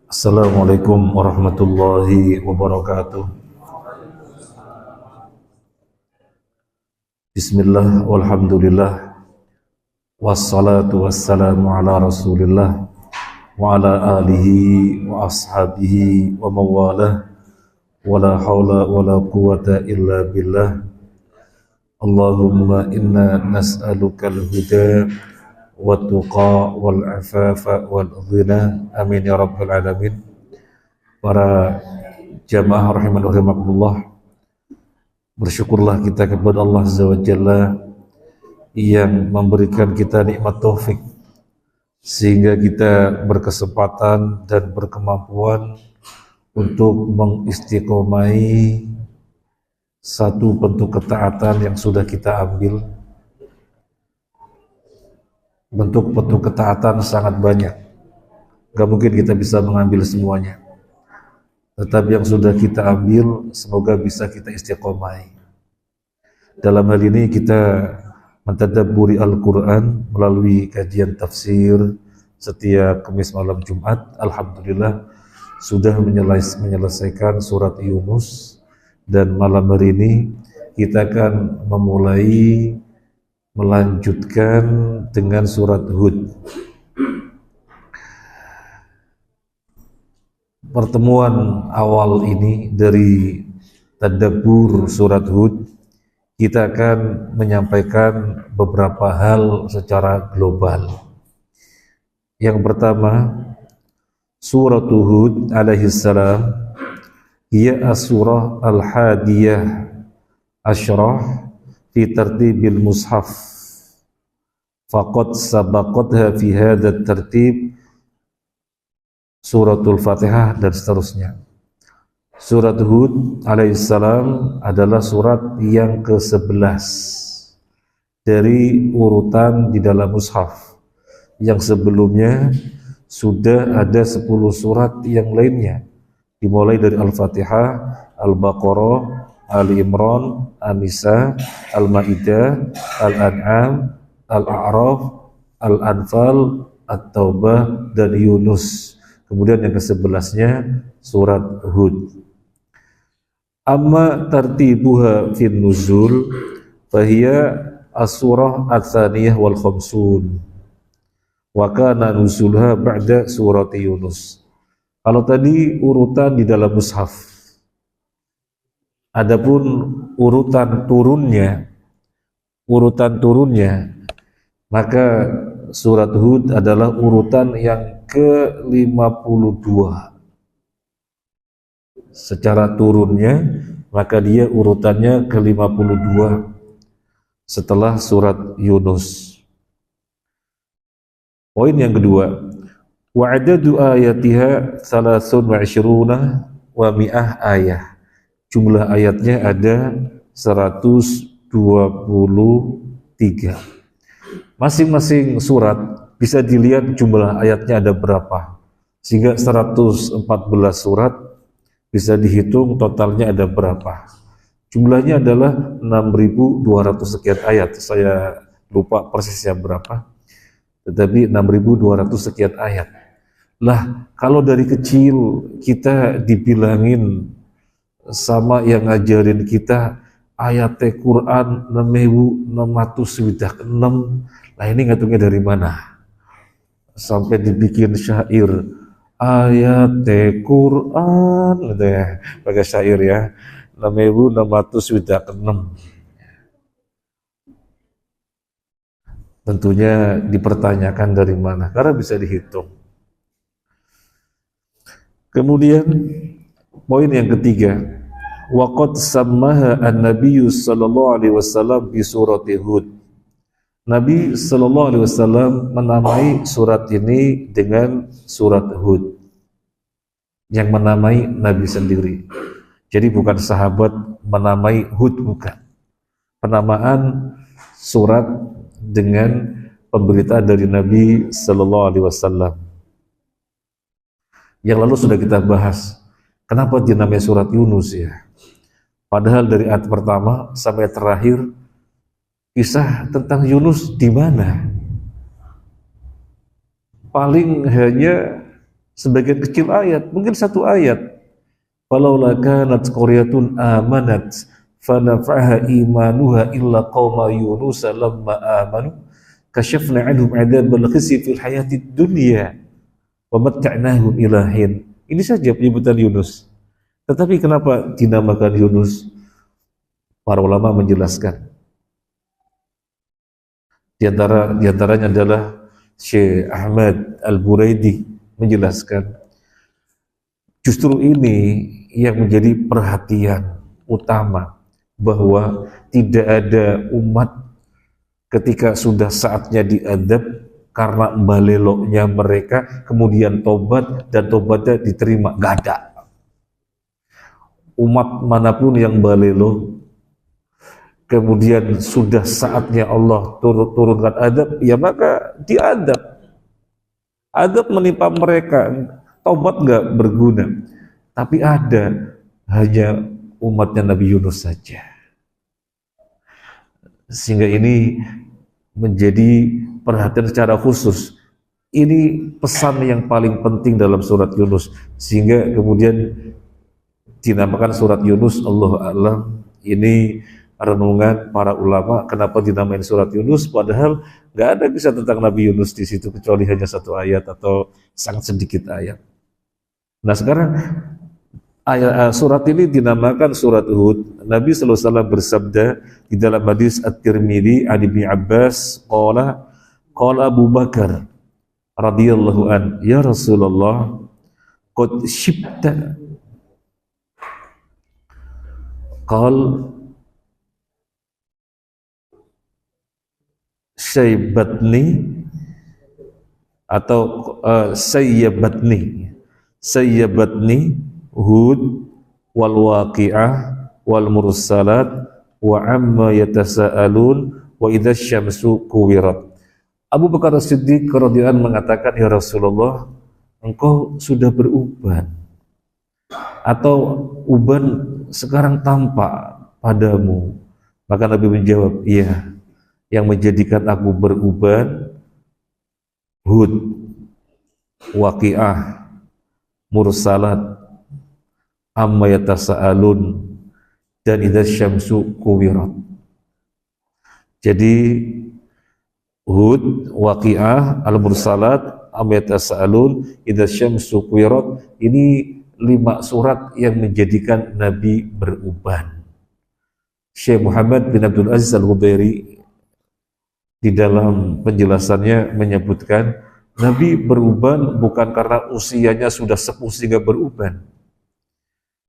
Assalamualaikum warahmatullahi wabarakatuh. Bismillah, walhamdulillah, wassalatu wassalamu ala rasulillah wa ala alihi wa ashabihi wa mawalah, wala hawla wala quwata illa billah. Allahumma inna nas'aluka al-huda wa tuqa wal afafa wal ghina, amin ya rabbal alamin. Para jamaah rahiman wa rahimakumullah, bersyukurlah kita kepada Allah Azza wa Jalla yang memberikan kita nikmat taufik sehingga kita berkesempatan dan berkemampuan untuk mengistiqomai satu bentuk ketaatan yang sudah kita ambil. Bentuk-bentuk ketaatan sangat banyak, gak mungkin kita bisa mengambil semuanya, tetapi yang sudah kita ambil semoga bisa kita istiqomai. Dalam hal ini kita mentadabburi Al-Quran melalui kajian tafsir setiap Kamis malam Jumat. Alhamdulillah sudah menyelesaikan surat Yunus, dan malam hari ini kita akan melanjutkan dengan surat Hud. Pertemuan awal ini dari tadabbur surat Hud, kita akan menyampaikan beberapa hal secara global. Yang pertama, surat Hud alaihi salam hiya as-surah al-hadiyah asyrah fi tartibil mushaf, faqad sabaqatha fi hadha tartib suratul Fatihah, dan seterusnya. Surat Hud alaihissalam adalah surat yang ke-11 dari urutan di dalam mushaf. Yang sebelumnya sudah ada 10 surat yang lainnya, dimulai dari Al-Fatihah, Al-Baqarah, Ali Imran, An-Nisa, Al-Maidah, Al-An'am, Al-A'raf, Al-Anfal, At-Taubah, dan Yunus. Kemudian yang ke-11-nya surat Hud. Amma tartibuha fin nuzul fahiya as-surah ats-tsaniyah wal khamsun wa kana nuzulha ba'da surat Yunus. Kalau tadi urutan di dalam mushaf, adapun urutan turunnya, maka surat Hud adalah urutan yang ke-52. Secara turunnya, maka dia urutannya ke-52 setelah surat Yunus. Poin yang kedua, wa'adadu ayatiha 23 wa mi'ah ayah. Jumlah ayatnya ada 123. Masing-masing surat bisa dilihat jumlah ayatnya ada berapa, sehingga 114 surat bisa dihitung totalnya ada berapa. Jumlahnya adalah 6.200 sekian ayat. Saya lupa persisnya berapa, tetapi 6.200 sekian ayat. Lah, kalau dari kecil kita dibilangin sama yang ngajarin kita ayat Quran 6.606, lah ini ngitungnya dari mana? Sampai dibikin syair ayat Quran gitu ya, pakai syair ya, 6.606. Tentunya dipertanyakan dari mana, karena bisa dihitung. Kemudian poin yang ketiga, waqad sammaha an-nabiyyu sallallahu alaihi wasallam bi surati Hud. Nabi sallallahu alaihi wasallam menamai surat ini dengan surat Hud. Yang menamai Nabi sendiri. Jadi bukan sahabat menamai Hud, bukan. Penamaan surat dengan pemberitaan dari Nabi sallallahu alaihi wasallam. Yang lalu sudah kita bahas, kenapa dinamai surat Yunus ya? Padahal dari ayat pertama sampai terakhir kisah tentang Yunus di mana? paling hanya sebagian kecil ayat, mungkin satu ayat. Falaula kanat qaryatun amanat fanafa'aha imanuha illa qauma yunus lamma amanu kashafna 'anhum 'adzabal khizyi fil hayatid dunya wa matta'nahum ila hin. Ini saja penyebutan Yunus. Tetapi kenapa dinamakan Yunus? Para ulama menjelaskan. Di antaranya adalah Syekh Ahmad Al-Buraidi menjelaskan, justru ini yang menjadi perhatian utama, bahwa tidak ada umat ketika sudah saatnya diadab karena baleloknya mereka kemudian tobat dan tobatnya diterima. Gak ada. Umat manapun yang balelo kemudian sudah saatnya Allah turunkan adab, ya maka diadab. Adab menimpa mereka, tobat gak berguna. Tapi ada hanya umatnya Nabi Yunus saja. Sehingga ini menjadi perhatian secara khusus. Ini pesan yang paling penting dalam surat Yunus, sehingga kemudian dinamakan surat Yunus. Allahu a'lam. Ini renungan para ulama kenapa dinamain surat Yunus, padahal nggak ada kisah tentang Nabi Yunus di situ kecuali hanya satu ayat atau sangat sedikit ayat. Nah sekarang surat ini dinamakan surat Hud. Nabi SAW bersabda di dalam hadis At-Tirmidzi an Ibnu Abbas qala Abu Bakar radhiyallahu an, ya Rasulullah, qad shibta. Syaibatni atau sayyabatni Hud wal waqi'ah wal mursalat wa amma yatasaalun wa idza syamsu kuwirat. Abu Bakar As-Siddiq radhiyallahu anhu mengatakan, ya Rasulullah, engkau sudah beruban atau uban sekarang tampak padamu? Maka Nabi menjawab, iya, yang menjadikan aku beruban Hud, waqi'ah, mursalat, amma yatasaalun, dan idza syamsu kuwirat. Jadi Hud, waqi'ah, al-mursalat, amma yatasaalun, idza syamsu kuwirat, ini 5 surat yang menjadikan Nabi beruban. Syekh Muhammad bin Abdul Aziz Al-Ghubairi di dalam penjelasannya menyebutkan, Nabi beruban bukan karena usianya sudah sepuh sehingga beruban.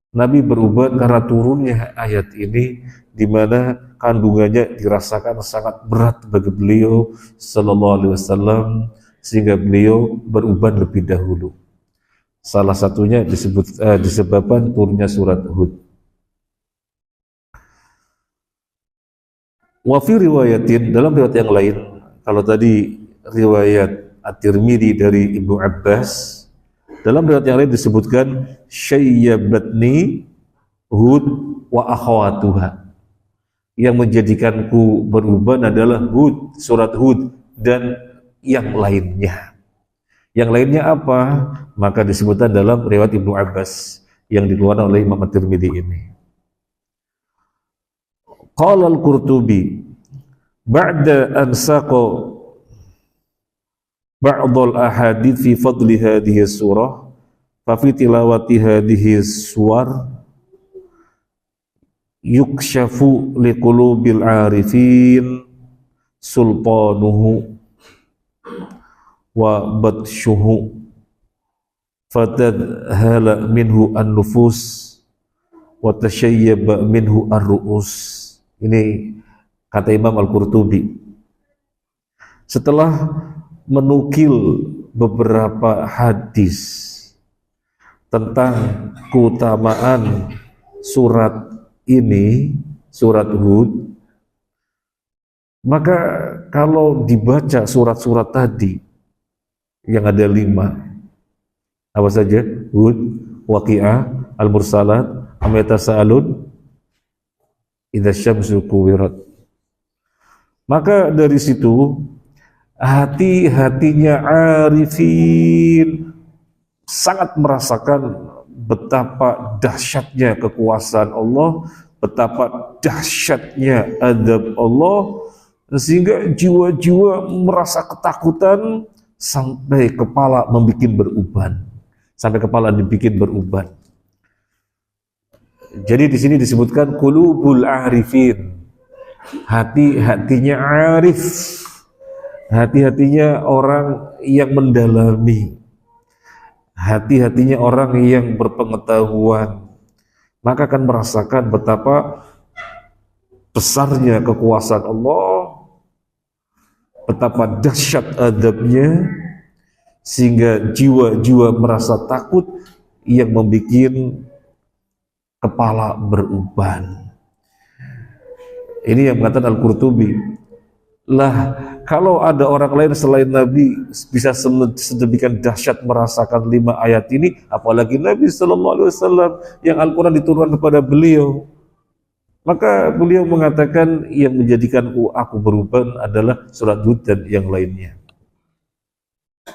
Nabi beruban karena turunnya ayat ini, di mana kandungannya dirasakan sangat berat bagi beliau sallallahu alaihi wasallam, sehingga beliau beruban lebih dahulu. Salah satunya disebabkan turunnya surat Hud. Wa fi riwayatin, dalam riwayat yang lain, kalau tadi riwayat At-Tirmidzi dari Ibnu Abbas, dalam riwayat yang lain disebutkan syayyabatni Hud wa akhawatuha. Yang menjadikanku beruban adalah Hud, surat Hud, dan yang lainnya. Yang lainnya apa? Maka disebutkan dalam riwayat Ibnu Abbas yang dikeluarkan oleh Imam At-Tirmidzi ini. Qala Al-Qurtubi ba'da an saqa ba'd al-ahadits fi fadli hadhihi surah fa fi tilawati hadhihi suwar yukshafu liqulubil arifin sultanuhu wa batshuhu fatadhala minhu an-nufus wa tashayyaba minhu ar-ru'us. Ini kata Imam Al-Qurtubi setelah menukil beberapa hadis tentang keutamaan surat ini, surat Hud. Maka kalau dibaca surat-surat tadi yang ada 5, apa saja? Hud, waqi'ah, al-mursalat, amma yatasaalun, idza syamsu kuwirat. Maka dari situ hati-hatinya arifin sangat merasakan betapa dahsyatnya kekuasaan Allah, betapa dahsyatnya adab Allah, sehingga jiwa-jiwa merasa ketakutan sampai kepala membuat beruban, sampai kepala dibikin beruban. Jadi di sini disebutkan qulubul arifin, hati-hatinya arif, hati-hatinya orang yang mendalami, hati-hatinya orang yang berpengetahuan, maka akan merasakan betapa besarnya kekuasaan Allah, betapa dahsyat adabnya, sehingga jiwa-jiwa merasa takut yang membuat kepala beruban. Ini yang mengatakan Al-Qurtubi, lah kalau ada orang lain selain Nabi bisa sedemikian dahsyat merasakan 5 ayat ini, apalagi Nabi SAW yang Al-Quran diturunkan kepada beliau. Maka beliau mengatakan yang menjadikan aku beruban adalah surat Hud dan yang lainnya.